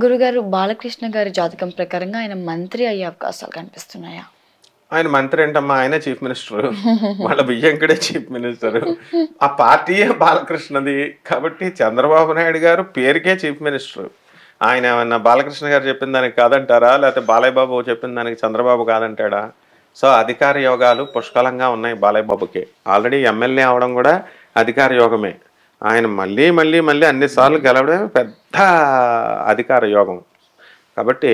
గురుగారు బాలకృష్ణ గారి జాతకం ప్రకారంగా ఆయన మంత్రి అయ్యే అవకాశాలు కనిపిస్తున్నాయా? ఆయన మంత్రి ఏంటమ్మా, ఆయనే చీఫ్ మినిస్టర్. వాళ్ళ బియ్యంకడే చీఫ్ మినిస్టర్. ఆ పార్టీయే బాలకృష్ణది. కాబట్టి చంద్రబాబు నాయుడు గారు పేరుకే చీఫ్ మినిస్టర్. ఆయన ఏమన్నా బాలకృష్ణ గారు చెప్పిన దానికి కాదంటారా, లేకపోతే బాలయ్య బాబు చెప్పిన దానికి చంద్రబాబు కాదంటాడా? సో అధికార యోగాలు పుష్కలంగా ఉన్నాయి బాలయ్య బాబుకి. ఆల్రెడీ ఎమ్మెల్యే అవడం కూడా అధికార యోగమే. ఆయన మళ్ళీ మళ్ళీ మళ్ళీ అన్నిసార్లు గెలవడమే పెద్ద అధికార యోగం. కాబట్టి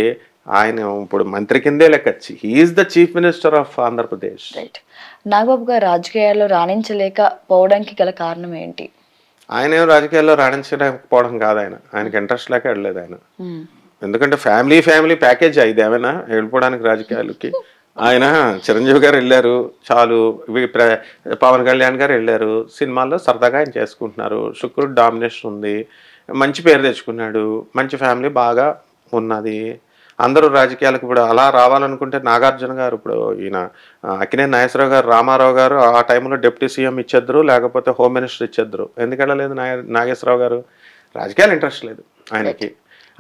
ఆయన ఇప్పుడు మంత్రి కిందే లెక్కచ్చి he is the chief minister of Andhra Pradesh. Right. Nagababu garu రాజకీయాల్లో రాణించలేకపోవడానికి గల కారణం ఏంటి? ఆయన ఏం రాజకీయాల్లో రాణించలేకపోవడం కాదు, ఆయనకి ఇంట్రెస్ట్ లేక వెళ్ళలేదు ఆయన. ఎందుకంటే ఫ్యామిలీ ప్యాకేజ్ ఇది ఏమైనా వెళ్ళిపోవడానికి రాజకీయాలకి. ఆయన చిరంజీవి గారు వెళ్ళారు చాలు, పవన్ కళ్యాణ్ గారు వెళ్ళారు, సినిమాల్లో సరదాగా ఆయన చేసుకుంటున్నారు. శుక్రుడు డామినేషన్ ఉంది, మంచి పేరు తెచ్చుకున్నాడు, మంచి ఫ్యామిలీ బాగా ఉన్నది. అందరూ రాజకీయాలకు ఇప్పుడు అలా రావాలనుకుంటే నాగార్జున గారు, ఇప్పుడు ఈయన అక్కినేని నాగేశ్వరరావు గారు, రామారావు గారు ఆ టైంలో డిప్యూటీ సీఎం ఇచ్చేద్దరు, లేకపోతే హోమ్ మినిస్టర్ ఇచ్చేద్దరు. ఎందుకు వెళ్ళలేదు నాగేశ్వరరావు గారు? రాజకీయాలు ఇంట్రెస్ట్ లేదు ఆయనకి.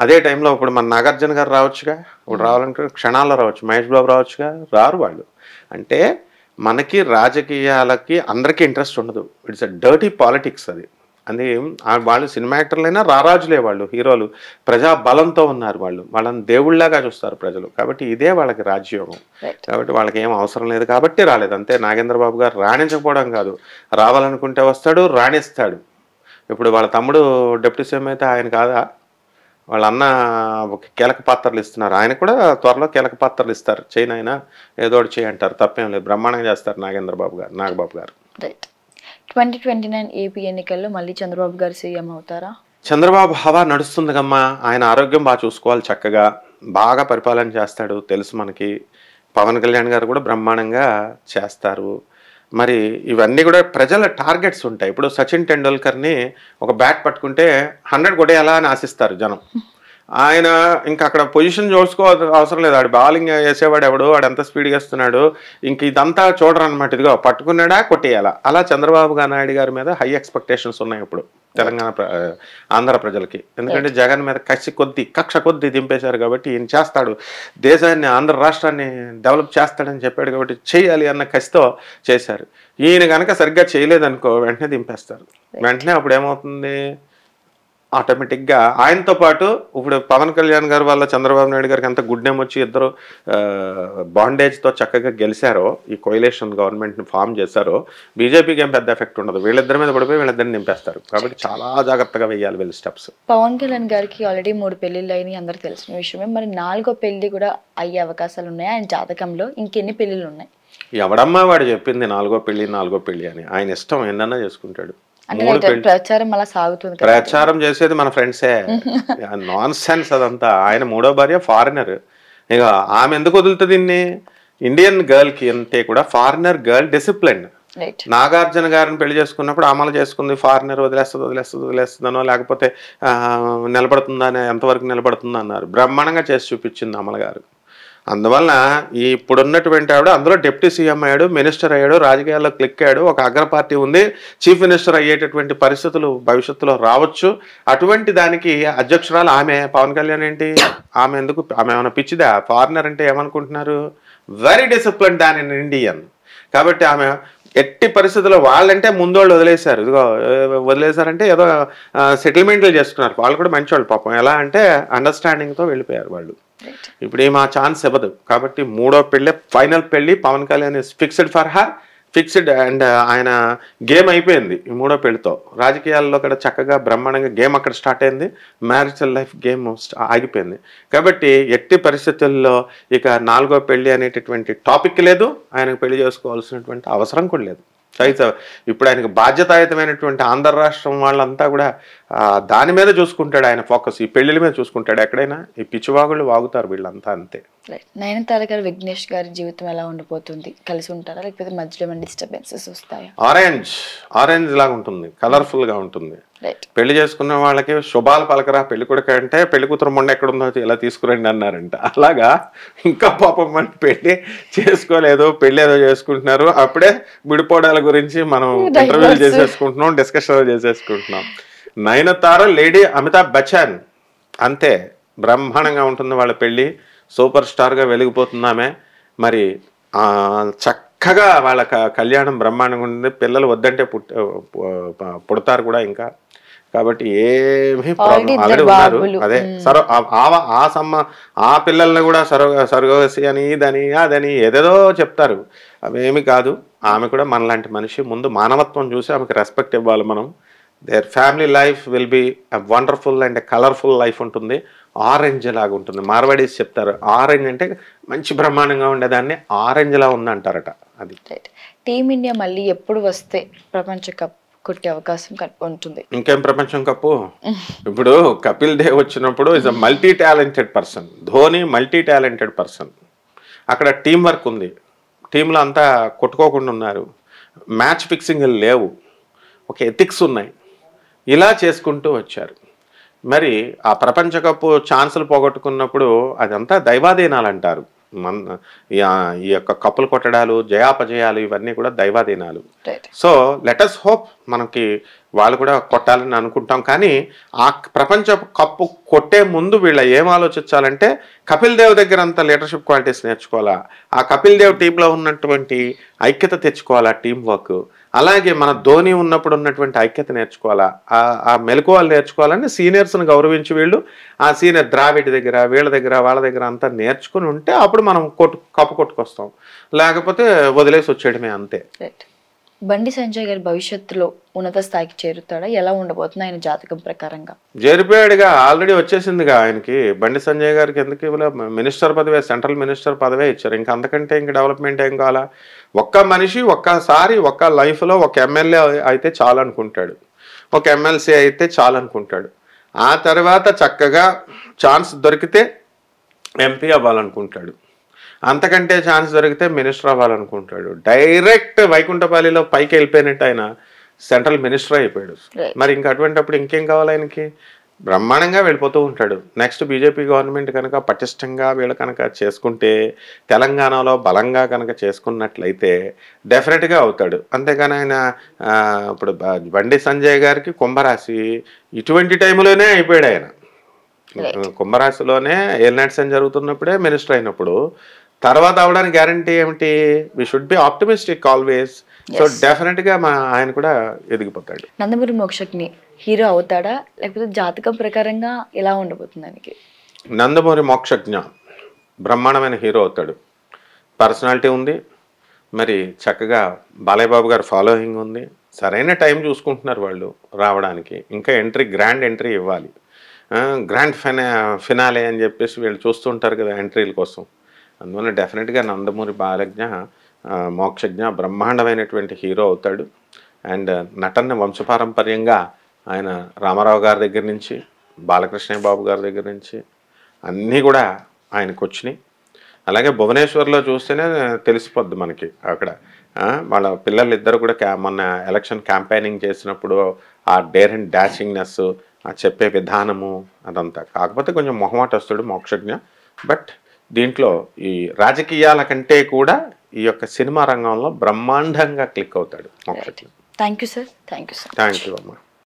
అదే టైంలో ఇప్పుడు మన నాగార్జున గారు రావచ్చుగా, ఇప్పుడు రావాలనుకుంటే క్షణాల్లో రావచ్చు. మహేష్ బాబు రావచ్చుగా, రారు వాళ్ళు. అంటే మనకి రాజకీయాలకి అందరికీ ఇంట్రెస్ట్ ఉండదు. ఇట్స్ అ డర్టీ పాలిటిక్స్ అది. అది వాళ్ళు సినిమా యాక్టర్లైనా రారాజులే, వాళ్ళు హీరోలు ప్రజా బలంతో ఉన్నారు, వాళ్ళని దేవుళ్లాగా చూస్తారు ప్రజలు. కాబట్టి ఇదే వాళ్ళకి రాజ్యోగం. కాబట్టి వాళ్ళకి ఏం అవసరం లేదు కాబట్టి రాలేదు అంతే. నాగేంద్రబాబు గారు రాణించకపోవడం కాదు, రావాలనుకుంటే వస్తాడు, రాణిస్తాడు. ఇప్పుడు వాళ్ళ తమ్ముడు డిప్యూటీ సీఎం అయితే ఆయన కాదా? వాళ్ళ అన్న కీలక పాత్రలు ఇస్తున్నారు, ఆయన కూడా త్వరలో కీలక పాత్రలు ఇస్తారు. చేయను ఆయన ఏదో ఒకటి చేయి అంటారు, తప్పేం లేదు, బ్రహ్మాండంగా చేస్తారు నాగబాబు గారు. రైట్. 2029 ఏపీ ఎన్నికల్లో మళ్ళీ చంద్రబాబు గారు సీఎం అవుతారా? చంద్రబాబు హవా నడుస్తుంది కమ్మా. ఆయన ఆరోగ్యం బాగా చూసుకోవాలి, చక్కగా బాగా పరిపాలన చేస్తాడు తెలుసు మనకి. పవన్ కళ్యాణ్ గారు కూడా బ్రహ్మాండంగా చేస్తారు. మరి ఇవన్నీ కూడా ప్రజల టార్గెట్స్ ఉంటాయి. ఇప్పుడు సచిన్ టెండూల్కర్ని ఒక బ్యాట్ పట్టుకుంటే 100 కొట్టేయాలా అని ఆశిస్తారు జనం. ఆయన ఇంకా అక్కడ పొజిషన్ చూసుకో అవసరం లేదు, ఆడు బౌలింగ్ వేసేవాడు ఎవడు, వాడు ఎంత స్పీడ్గా వేస్తున్నాడు, ఇంక ఇదంతా చూడరు అనమాట. ఇదిగో పట్టుకున్నాడా కొట్టేయాలా. అలా చంద్రబాబు నాయుడు గారి మీద హై ఎక్స్పెక్టేషన్స్ ఉన్నాయి ఇప్పుడు తెలంగాణ ఆంధ్ర ప్రజలకి. ఎందుకంటే జగన్ మీద కక్ష కొద్ది దింపేశారు కాబట్టి ఈయన చేస్తాడు, దేశాన్ని ఆంధ్ర రాష్ట్రాన్ని డెవలప్ చేస్తాడని చెప్పాడు కాబట్టి చేయాలి అన్న కసితో చేశారు. ఈయన కనుక సరిగ్గా చేయలేదనుకో వెంటనే దింపేస్తారు. వెంటనే అప్పుడు ఏమవుతుంది, ఆటోమేటిక్గా ఆయనతో పాటు ఇప్పుడు పవన్ కళ్యాణ్ గారు వల్ల చంద్రబాబు నాయుడు గారికి ఎంత గుడ్ నేమ్ వచ్చి ఇద్దరు బాండేజ్తో చక్కగా గెలిచారో, ఈ కోయిలేషన్ గవర్నమెంట్ని ఫామ్ చేశారో, బీజేపీకి ఏం పెద్ద ఎఫెక్ట్ ఉండదు. వీళ్ళిద్దరి మీద పడిపోయి వీళ్ళిద్దరిని నింపేస్తారు. కాబట్టి చాలా జాగ్రత్తగా వేయాలి వీళ్ళ స్టెప్స్. పవన్ కళ్యాణ్ గారికి ఆల్రెడీ 3 పెళ్లిళ్ళు అయినాయి, అందరికి తెలిసిన విషయమే. మరి 4వ పెళ్లి కూడా అయ్యే అవకాశాలు ఉన్నాయి ఆయన జాతకంలో? ఇంకెన్ని పెళ్లిళ్ళు ఉన్నాయి? ఎవడమ్మా వాడు చెప్పింది 4వ పెళ్లి అని? ఆయన ఇష్టం ఎన్నన్నా చేసుకుంటాడు. ప్రచారం అలా సాగుతుంది. ప్రచారం చేసేది మన ఫ్రెండ్సే, నాన్ సెన్స్ అదంతా. ఆయన 3వ భార్య ఫారినర్. ఇక ఆమె ఎందుకు వదులుతుంది ఇన్ని? ఇండియన్ గర్ల్కి అంతే కూడా ఫారినర్ గర్ల్ డిసిప్లిన్. నాగార్జున గారిని పెళ్లి చేసుకున్నప్పుడు అమలు చేసుకుంది, ఫారినర్ వదిలేస్తుందనో లేకపోతే నిలబడుతుందా, ఎంతవరకు నిలబడుతుందా అన్నారు. బ్రహ్మాండంగా చేసి చూపించింది అమల గారు. అందువల్ల ఇప్పుడున్నటువంటి ఆవిడ అందులో డిప్యూటీ సీఎం అయ్యాడు, మినిస్టర్ అయ్యాడు, రాజకీయాల్లో క్లిక్ అయ్యాడు, ఒక అగ్ర పార్టీ ఉంది, చీఫ్ మినిస్టర్ అయ్యేటటువంటి పరిస్థితులు భవిష్యత్తులో రావచ్చు. అటువంటి దానికి అధ్యక్షురాలు ఆమె. పవన్ కళ్యాణ్ ఏంటి, ఆమె ఏమైనా పిచ్చిదా? ఫారినర్ అంటే ఏమనుకుంటున్నారు? Very discipline than in Indian. కాబట్టి ఆమె ఎట్టి పరిస్థితుల్లో వాళ్ళంటే ముందోళ్ళు వదిలేశారు. ఇదిగో వదిలేశారంటే ఏదో సెటిల్మెంట్లు చేసుకున్నారు. వాళ్ళు కూడా మంచివాళ్ళు పాపం. ఎలా అంటే అండర్స్టాండింగ్తో వెళ్ళిపోయారు వాళ్ళు. ఇప్పుడు ఏం ఆ ఛాన్స్ ఇవ్వదు. కాబట్టి 3వ పెళ్ళి ఫైనల్ పెళ్ళి. Pawan Kalyan is fixed for her, fixed. And ఆయన గేమ్ అయిపోయింది ఈ 3వ పెళ్లితో. రాజకీయాల్లో కూడా చక్కగా బ్రహ్మాండంగా గేమ్ అక్కడ స్టార్ట్ అయింది, మ్యారిటల్ లైఫ్ గేమ్ ఆగిపోయింది. కాబట్టి ఎట్టి పరిస్థితుల్లో ఇక 4వ పెళ్లి అనేటటువంటి టాపిక్ లేదు, ఆయనకు పెళ్లి చేసుకోవాల్సినటువంటి అవసరం కూడా లేదు. అయితే ఇప్పుడు ఆయనకు బాధ్యతాయుతమైనటువంటి ఆంధ్ర రాష్ట్రం వాళ్ళంతా కూడా దాని మీద చూసుకుంటాడు ఆయన ఫోకస్, ఈ పెళ్లిల మీద చూసుకుంటాడు. ఎక్కడైనా ఈ పిచ్చివాగుళ్ళు వాగుతారు వీళ్ళంతా అంతే. నయనతార గారు విఘ్నేష్ గారి జీవితం ఎలా ఉండిపోతుంది? కలిసి ఉంటారా లేకపోతే మధ్యలో ఏమైనా డిస్టర్బెన్సెస్ వస్తాయా? ఆరెంజ్ లాగా ఉంటుంది, కలర్ఫుల్ గా ఉంటుంది. పెళ్లి చేసుకున్న వాళ్ళకి శుభాలు పలకరా పెళ్లి కొడుకు అంటే పెళ్లి కూతురు మొండ ఎక్కడుందో ఇలా తీసుకురండి అన్నారంట. అలాగా ఇంకా పాపం మన పెళ్లి చేసుకోలేదు, పెళ్లి ఏదో చేసుకుంటున్నారు, అప్పుడే విడిపోవడాల గురించి మనం ఇంటర్వ్యూలు చేసేసుకుంటున్నాం, డిస్కషన్ చేసేసుకుంటున్నాం. నయనతార లేడీ అమితాబ్ బచ్చన్ అంతే, బ్రహ్మాండంగా ఉంటుంది వాళ్ళ పెళ్ళి, సూపర్ స్టార్గా వెలిగిపోతున్నామే. మరి చక్కగా వాళ్ళ కళ్యాణం బ్రహ్మాండంగా ఉంటుంది. పిల్లలు వద్దంటే పుడతారు కూడా ఇంకా. కాబట్టి ఏమీ ప్రాబ్లం, ఆల్రెడీ ఉన్నారు. అదే ఆ పిల్లల్ని కూడా సర్గవసి అని ఇదని అదని ఏదేదో చెప్తారు. అవేమి కాదు. ఆమె కూడా మనలాంటి మనిషి. ముందు మానవత్వం చూసి ఆమెకు రెస్పెక్ట్ ఇవ్వాలి మనం. Their family life will be wonderful and colourful life ఉంటుంది. ఆరెంజ్ లాగా ఉంటుంది. మార్వాడీస్ చెప్తారు ఆరెంజ్ అంటే మంచి బ్రహ్మాండంగా ఉండేదాన్ని ఆరెంజ్ లా ఉందంటారట. అది టీమిండియా మళ్ళీ ఎప్పుడు వస్తే ప్రపంచ కప్ కొట్టే అవకాశం ఉంటుంది? ఇంకేం ప్రపంచం కప్పు. ఇప్పుడు కపిల్ దేవ్ వచ్చినప్పుడు is a multi talented person. Dhoni multi talented person. అక్కడ టీం వర్క్ ఉంది. టీంలో అంతా కొట్టుకోకుండా ఉన్నారు. మ్యాచ్ ఫిక్సింగ్ లేవు. ఒక ఎథిక్స్ ఉన్నాయి. ఇలా చేసుకుంటూ వచ్చారు. మరి ఆ ప్రపంచ కప్పు ఛాన్సులు పోగొట్టుకున్నప్పుడు అదంతా దైవాధీనాలు అంటారు. ఈ యొక్క కప్పులు కొట్టడాలు, జయాపజయాలు ఇవన్నీ కూడా దైవాధీనాలు. సో లెటస్ హోప్ మనకి వాళ్ళు కూడా కొట్టాలని అనుకుంటాం. కానీ ఆ ప్రపంచ కప్పు కొట్టే ముందు వీళ్ళ ఏం ఆలోచించాలంటే కపిల్ దేవ్ దగ్గర అంత లీడర్షిప్ క్వాలిటీస్ నేర్చుకోవాలా, ఆ కపిల్ దేవ్ టీంలో ఉన్నటువంటి ఐక్యత తెచ్చుకోవాలా, టీం వర్క్. అలాగే మన ధోని ఉన్నప్పుడు ఉన్నటువంటి ఐక్యత నేర్చుకోవాలా, ఆ మెలకువలు నేర్చుకోవాలని సీనియర్స్ని గౌరవించి వీళ్ళు ఆ సీనియర్ ద్రావిడ్ దగ్గర వీళ్ళ దగ్గర వాళ్ళ దగ్గర అంతా నేర్చుకుని ఉంటే అప్పుడు మనం కప్పు కొట్టుకొస్తాం. లేకపోతే వదిలేసి వచ్చేయడమే అంతే. బండి సంజయ్ గారి భవిష్యత్తులో ఉన్నత స్థాయికి చేరుతాడా? ఎలా ఉండబోతుంది ఆయన జాతకం ప్రకారంగా? చేరిపోయాడుగా, ఆల్రెడీ వచ్చేసిందిగా ఆయనకి. బండి సంజయ్ గారికి ఎందుకు ఇవ్వలే? మినిస్టర్ పదవే, సెంట్రల్ మినిస్టర్ పదవే ఇచ్చారు. ఇంకా అంతకంటే ఇంకా డెవలప్మెంట్ ఏం కావాలా? ఒక్క మనిషి ఒక్కసారి ఒక్క లైఫ్లో ఒక ఎమ్మెల్యే అయితే చాలు అనుకుంటాడు, ఒక ఎమ్మెల్సీ అయితే చాలు అనుకుంటాడు. ఆ తర్వాత చక్కగా ఛాన్స్ దొరికితే ఎంపీ అవ్వాలనుకుంటాడు. అంతకంటే ఛాన్స్ దొరికితే మినిస్టర్ అవ్వాలనుకుంటాడు. డైరెక్ట్ వైకుంఠపాలిలో పైకి వెళ్ళిపోయినట్టు ఆయన సెంట్రల్ మినిస్టర్ అయిపోయాడు. మరి ఇంకా అటువంటిప్పుడు ఇంకేం కావాలి ఆయనకి? బ్రహ్మాండంగా వెళ్ళిపోతూ ఉంటాడు. నెక్స్ట్ బీజేపీ గవర్నమెంట్ కనుక పటిష్టంగా వీళ్ళు కనుక చేసుకుంటే, తెలంగాణలో బలంగా కనుక చేసుకున్నట్లయితే డెఫినెట్గా అవుతాడు. అంతేగాని ఆయన ఇప్పుడు బండి సంజయ్ గారికి కుంభరాశి ఇటువంటి టైంలోనే అయిపోయాడు ఆయన. కుంభరాశిలోనే ఏలినాటి జరుగుతున్నప్పుడే మినిస్టర్ అయినప్పుడు తర్వాత అవడానికి గ్యారంటీ ఏమిటి? We should be optimistic always. So డెఫినెట్గా ఆయన కూడా ఎదిగిపోతాడు. నందమూరి మోక్షజ్ఞ హీరో అవుతాడా, లేకపోతే జాతకం ప్రకారంగా ఎలా ఉండబోతుంది ఆయనకి? నందమూరి మోక్షజ్ఞ బ్రహ్మాండమైన హీరో అవుతాడు. పర్సనాలిటీ ఉంది. మరి చక్కగా బాలయ్య బాబు గారు ఫాలోయింగ్ ఉంది. సరైన టైం చూసుకుంటున్నారు వాళ్ళు రావడానికి. ఇంకా గ్రాండ్ ఎంట్రీ ఇవ్వాలి. గ్రాండ్ ఫినాలే అని చెప్పేసి వీళ్ళు చూస్తుంటారు కదా ఎంట్రీల కోసం. అందువల్ల డెఫినెట్గా నందమూరి మోక్షజ్ఞ బ్రహ్మాండమైనటువంటి హీరో అవుతాడు. అండ్ నటన వంశపారంపర్యంగా ఆయన రామారావు గారి దగ్గర నుంచి, బాలకృష్ణ బాబు గారి దగ్గర నుంచి అన్నీ కూడా ఆయనకు వచ్చినాయి. అలాగే భువనేశ్వర్లో చూస్తేనే తెలిసిపోద్ది మనకి. అక్కడ వాళ్ళ పిల్లలు ఇద్దరు కూడా మొన్న ఎలక్షన్ క్యాంపెయినింగ్ చేసినప్పుడు ఆ డేర్ అండ్ డాషింగ్నెస్, ఆ చెప్పే విధానము అదంతా. కాకపోతే కొంచెం మొహమాటస్తుడు మోక్షజ్ఞ. బట్ దీంట్లో ఈ రాజకీయాల కంటే కూడా ఈ యొక్క సినిమా రంగంలో బ్రహ్మాండంగా క్లిక్ అవుతాడు Mokshagna. Thank you sir. Thank you అమ్మా.